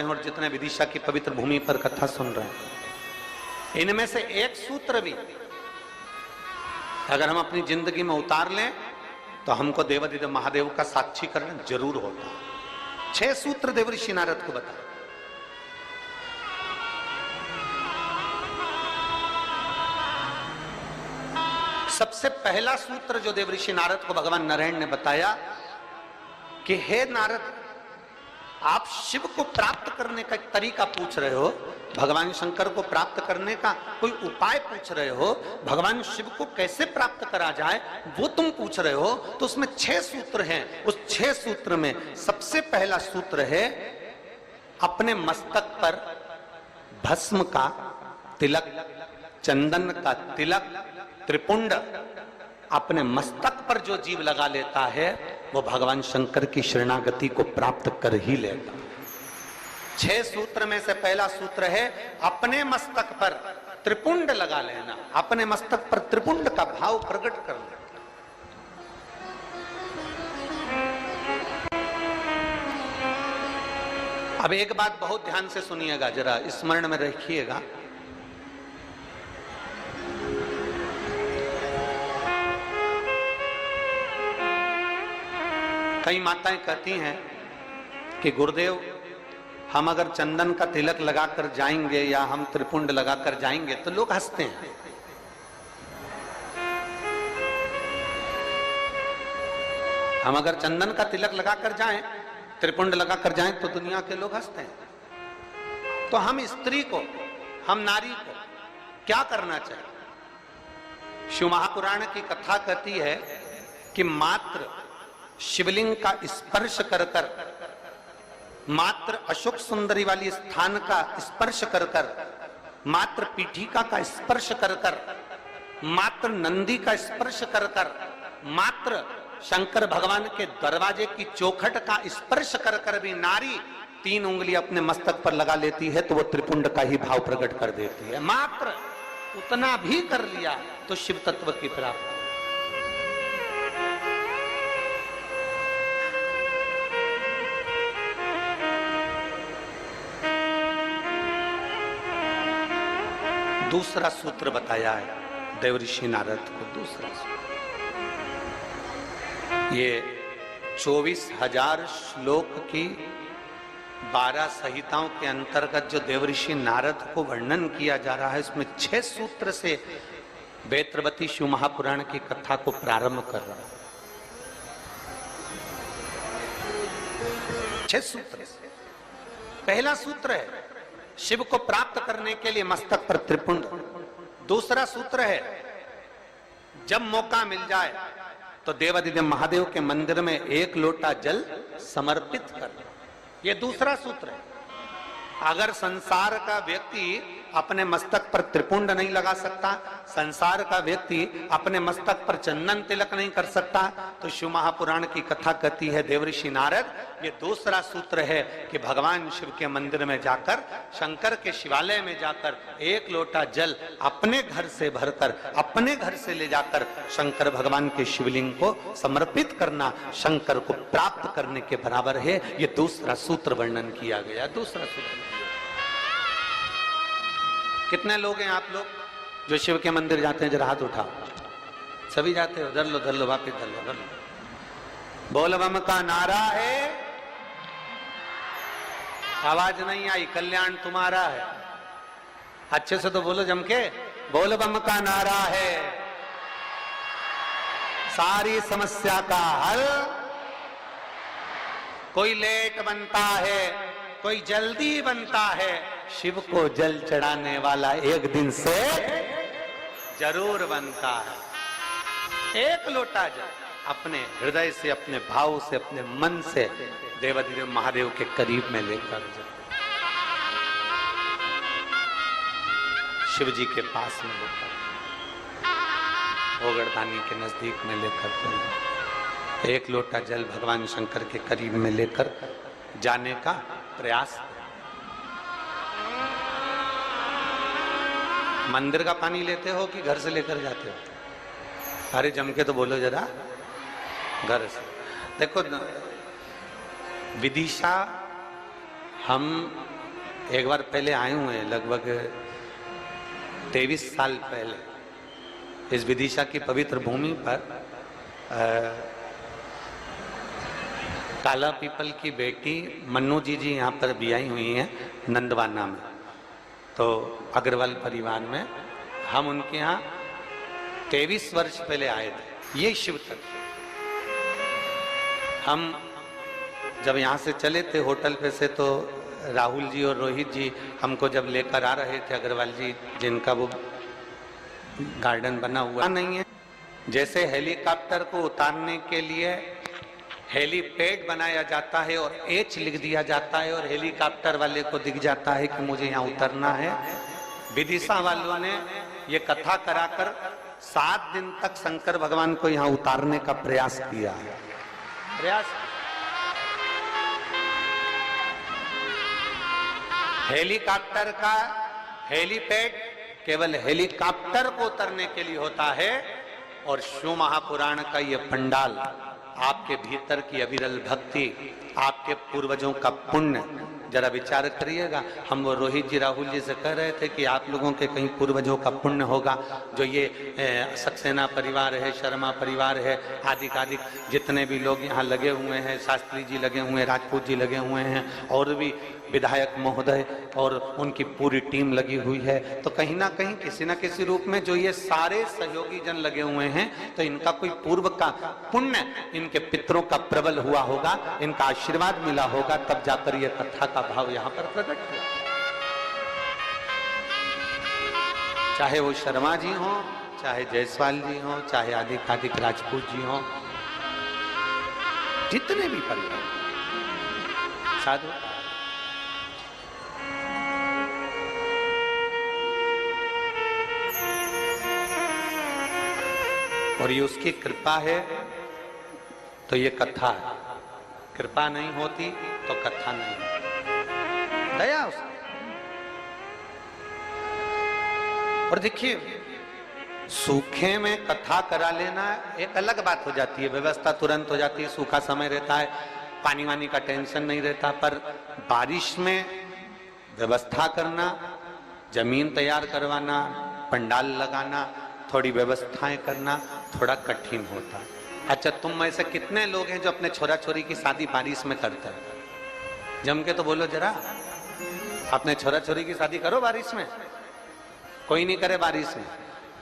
और जितने विदिशा की पवित्र भूमि पर कथा सुन रहे हैं, इनमें से एक सूत्र भी अगर हम अपनी जिंदगी में उतार लें तो हमको देवादिदेव महादेव का साक्षीकरण जरूर होता है। 6 सूत्र देवऋषि नारद को बताए। सबसे पहला सूत्र जो देवऋषि नारद को भगवान नारायण ने बताया कि हे नारद, आप शिव को प्राप्त करने का एक तरीका पूछ रहे हो, भगवान शंकर को प्राप्त करने का कोई उपाय पूछ रहे हो, भगवान शिव को कैसे प्राप्त करा जाए वो तुम पूछ रहे हो। तो उसमें 6 सूत्र हैं। उस 6 सूत्र में सबसे पहला सूत्र है अपने मस्तक पर भस्म का तिलक, चंदन का तिलक, त्रिपुंड अपने मस्तक पर जो जीव लगा लेता है वो भगवान शंकर की शरणागति को प्राप्त कर ही लेगा। 6 सूत्र में से पहला सूत्र है अपने मस्तक पर त्रिपुंड लगा लेना, अपने मस्तक पर त्रिपुंड का भाव प्रकट करना। अब एक बात बहुत ध्यान से सुनिएगा, जरा स्मरण में रखिएगा। कई माताएं कहती हैं कि गुरुदेव, हम अगर चंदन का तिलक लगाकर जाएंगे या हम त्रिपुंड लगाकर जाएंगे तो लोग हंसते हैं। हम अगर चंदन का तिलक लगाकर जाएं, त्रिपुंड लगाकर जाएं तो दुनिया के लोग हंसते हैं। तो हम स्त्री को, हम नारी को क्या करना चाहिए? शिव महापुराण की कथा कहती है कि मात्र शिवलिंग का स्पर्श कर कर, मात्र अशोक सुंदरी वाली स्थान का स्पर्श कर कर, मात्र पीठिका का स्पर्श कर कर, मात्र नंदी का स्पर्श कर कर, मात्र शंकर भगवान के दरवाजे की चौखट का स्पर्श कर कर भी नारी 3 उंगली अपने मस्तक पर लगा लेती है तो वो त्रिपुंड का ही भाव प्रकट कर देती है। मात्र उतना भी कर लिया तो शिव तत्व की प्राप्ति। दूसरा सूत्र बताया है देवऋषि नारद को। दूसरा सूत्र ये 24,000 श्लोक की 12 संहिताओं के अंतर्गत जो देवऋषि नारद को वर्णन किया जा रहा है, इसमें 6 सूत्र से वेत्रवती शिव महापुराण की कथा को प्रारंभ कर रहा है। 6 सूत्र से पहला सूत्र है शिव को प्राप्त करने के लिए मस्तक पर त्रिपुंड। दूसरा सूत्र है जब मौका मिल जाए तो देवादिदेव महादेव के मंदिर में 1 लोटा जल समर्पित कर। यह दूसरा सूत्र है। अगर संसार का व्यक्ति अपने मस्तक पर त्रिपुंड नहीं लगा सकता, संसार का व्यक्ति अपने मस्तक पर चंदन तिलक नहीं कर सकता, तो शिव महापुराण की कथा कहती है देवऋषि नारद, ये दूसरा सूत्र है कि भगवान शिव के मंदिर में जाकर, शंकर के शिवालय में जाकर 1 लोटा जल अपने घर से भरकर, अपने घर से ले जाकर शंकर भगवान के शिवलिंग को समर्पित करना शंकर को प्राप्त करने के बराबर है। ये दूसरा सूत्र वर्णन किया गया। दूसरा सूत्र। कितने लोग हैं आप लोग जो शिव के मंदिर जाते हैं? जरा हाथ उठाओ। सभी जाते हो? धर लो, वापिस धर लो। बोल बम का नारा है। आवाज नहीं आई। कल्याण तुम्हारा है। अच्छे से तो बोलो जम के। बोल बम का नारा है, सारी समस्या का हल। कोई लेट बनता है, कोई जल्दी बनता है, शिव को जल चढ़ाने वाला एक दिन से जरूर बनता है। 1 लोटा जल अपने हृदय से, अपने भाव से, अपने मन से देवादिदेव महादेव के करीब में लेकर शिव जी के पास में लेकर, ओगड़दानी के नजदीक में लेकर 1 लोटा जल भगवान शंकर के करीब में लेकर जाने का प्रयास। मंदिर का पानी लेते हो कि घर से लेकर जाते हो? अरे जम के तो बोलो जरा। घर से। देखो विदिशा हम एक बार पहले आए हुए हैं, लगभग 23 साल पहले इस विदिशा की पवित्र भूमि पर काला पीपल की बेटी मन्नू जी यहाँ पर भी आई हुई हैं नंदवाना में। तो अग्रवाल परिवार में हम उनके यहाँ 23 वर्ष पहले आए थे। ये शिव तत्व हम जब यहाँ से चले थे होटल पे से, तो राहुल जी और रोहित जी हमको जब लेकर आ रहे थे, अग्रवाल जी जिनका वो गार्डन बना हुआ नहीं है, जैसे हेलीकॉप्टर को उतारने के लिए हेलीपैड बनाया जाता है और एच लिख दिया जाता है और हेलीकॉप्टर वाले को दिख जाता है कि मुझे यहाँ उतरना है। विदिशा वालों ने ये कथा कराकर 7 दिन तक शंकर भगवान को यहाँ उतारने का प्रयास किया है। हेलीकॉप्टर का हेलीपैड केवल हेलीकॉप्टर को उतरने के लिए होता है, और शिव महापुराण का ये पंडाल आपके भीतर की अविरल भक्ति, आपके पूर्वजों का पुण्य, जरा विचार करिएगा। हम वो रोहित जी राहुल जी से कह रहे थे कि आप लोगों के कहीं पूर्वजों का पुण्य होगा, जो ये सक्सेना परिवार है, शर्मा परिवार है, आदि जितने भी लोग यहाँ लगे हुए हैं, शास्त्री जी लगे हुए हैं, राजपूत जी लगे हुए हैं, और भी विधायक महोदय और उनकी पूरी टीम लगी हुई है। तो कहीं ना कहीं किसी न किसी रूप में जो ये सारे सहयोगी जन लगे हुए हैं, तो इनका कोई पूर्व का पुण्य, इनके पितरों का प्रबल हुआ होगा, इनका आशीर्वाद मिला होगा, तब जाकर ये कथा का भाव यहाँ पर प्रकट हुआ। चाहे वो शर्मा जी हो, चाहे जायसवाल जी हो, चाहे आदिक राजपूत जी हो, जितने भी परिवार साधु, और ये उसकी कृपा है तो ये कथा है। कृपा नहीं होती तो कथा नहीं होती, दया उसकी। और देखिए, सूखे में कथा करा लेना एक अलग बात हो जाती है, व्यवस्था तुरंत हो जाती है, सूखा समय रहता है, पानी वानी का टेंशन नहीं रहता। पर बारिश में व्यवस्था करना, जमीन तैयार करवाना, पंडाल लगाना, थोड़ी व्यवस्थाएं करना थोड़ा कठिन होता है। अच्छा, तुम में से कितने लोग हैं जो अपने छोरा छोरी की शादी बारिश में करते हैं? जम के तो बोलो जरा, अपने छोरा छोरी की शादी करो बारिश में। कोई नहीं करे बारिश में।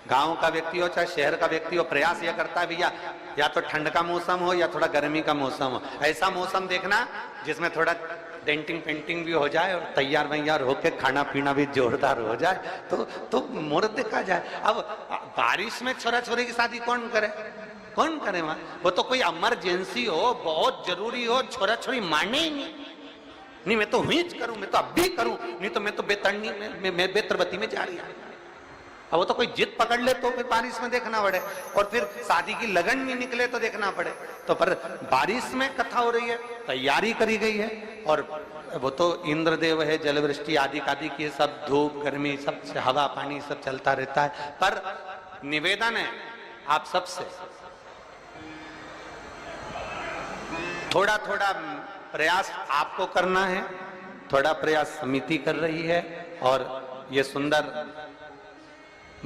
गांव का व्यक्ति हो चाहे शहर का व्यक्ति हो, प्रयास यह करता है भैया या तो ठंड का मौसम हो या थोड़ा गर्मी का मौसम हो, ऐसा मौसम देखना जिसमें थोड़ा डेंटिंग पेंटिंग भी हो जाए और तैयार वैयार होके खाना पीना भी जोरदार हो जाए, तो मुहूर्त देखा जाए। अब बारिश में छोरा छोरी की शादी कौन करे? कौन करे? वहां वो तो कोई इमरजेंसी हो, बहुत जरूरी हो, छोरा छोरी माने ही नहीं, मैं तो हुई करूं, मैं तो अब भी करूं, नहीं तो मैं तो बेतरनी में बेतरबती में जा रही हूं। अब वो तो कोई जिद पकड़ ले तो फिर बारिश में देखना पड़े, और फिर शादी की लगन नहीं निकले तो देखना पड़े। तो पर बारिश में कथा हो रही है, तैयारी करी गई है, और वो तो इंद्रदेव है, जलवृष्टि आदि की सब, धूप गर्मी सब, हवा पानी सब चलता रहता है। पर निवेदन है आप सबसे, थोड़ा थोड़ा प्रयास आपको करना है, थोड़ा प्रयास समिति कर रही है, और ये सुंदर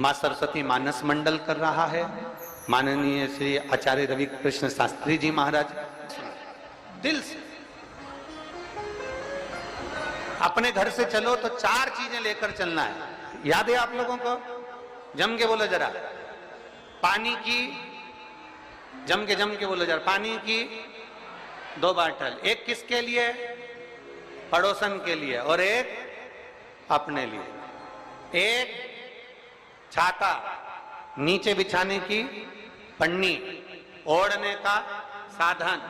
मां सरस्वती मानस मंडल कर रहा है, माननीय श्री आचार्य रवि कृष्ण शास्त्री जी महाराज। दिल से अपने घर से चलो तो 4 चीजें लेकर चलना है, याद है आप लोगों को? जम के बोलो जरा, पानी की, जम के बोलो जरा, पानी की 2 बाटल, एक किसके लिए? पड़ोसन के लिए, और एक अपने लिए। एक छाता, नीचे बिछाने की पन्नी, ओढ़ने का साधन,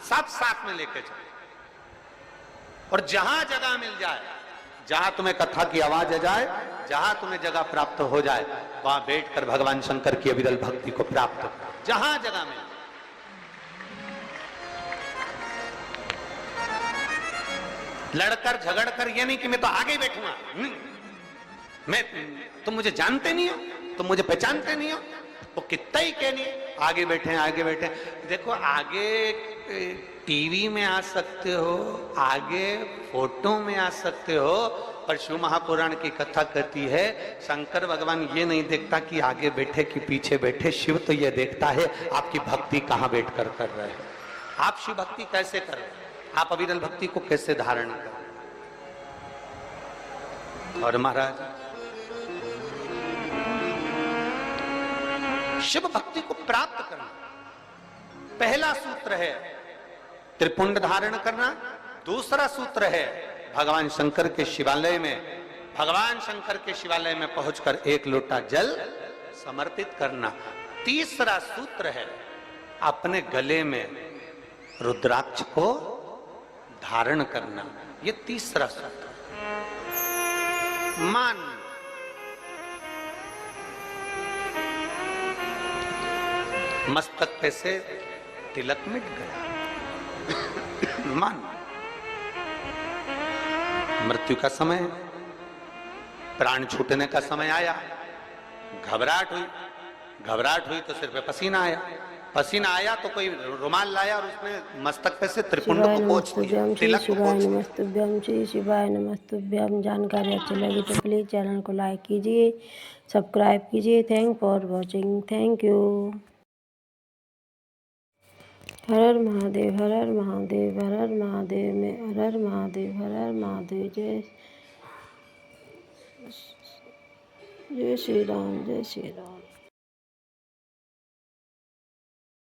सब साथ में लेके चलो। और जहां जगह मिल जाए, जहां तुम्हें कथा की आवाज आ जाए, जहां तुम्हें जगह प्राप्त हो जाए, वहां बैठकर भगवान शंकर की अविरल भक्ति को प्राप्त करो, जहां जगह मिल। लड़कर झगड़कर ये नहीं कि मैं तो आगे बैठूंगा, मैं, तुम मुझे जानते नहीं हो, तुम मुझे पहचानते नहीं हो, वो कितना ही कहनी, आगे बैठे। देखो आगे टीवी में आ सकते हो, आगे फोटो में आ सकते हो, पर शिव महापुराण की कथा कहती है शंकर भगवान ये नहीं देखता कि आगे बैठे कि पीछे बैठे, शिव तो ये देखता है आपकी भक्ति कहां बैठ कर रहे हैं, आप शिव भक्ति कैसे कर रहे हैं, आप अविरल भक्ति को कैसे धारण कर। और महाराज शिव भक्ति को प्राप्त करना पहला सूत्र है त्रिपुंड धारण करना, दूसरा सूत्र है भगवान शंकर के शिवालय में पहुंचकर एक लोटा जल समर्पित करना, तीसरा सूत्र है अपने गले में रुद्राक्ष को धारण करना, ये तीसरा सूत्र। मान मस्तक पे से तिलक मिट गया, मान मृत्यु का समय, प्राण छूटने का समय आया, घबराहट हुई तो सिर पे पसीना आया तो कोई रुमाल लाया और उसने मस्तक पे से त्रिपुंड को पोंछ दिया, तिलक को पोंछ दिया। श्री शिवाय नमस्तुभ्यं। जानकारी अच्छी लगी तो प्लीज चैनल को लाइक कीजिए, सब्सक्राइब कीजिए। Thank for watching, thank you. हर हर महादेव, हर हर महादेव, हर हर महादेव में हर हर महादेव, हर हर महादेव। जय श्री राम, जय श्री राम।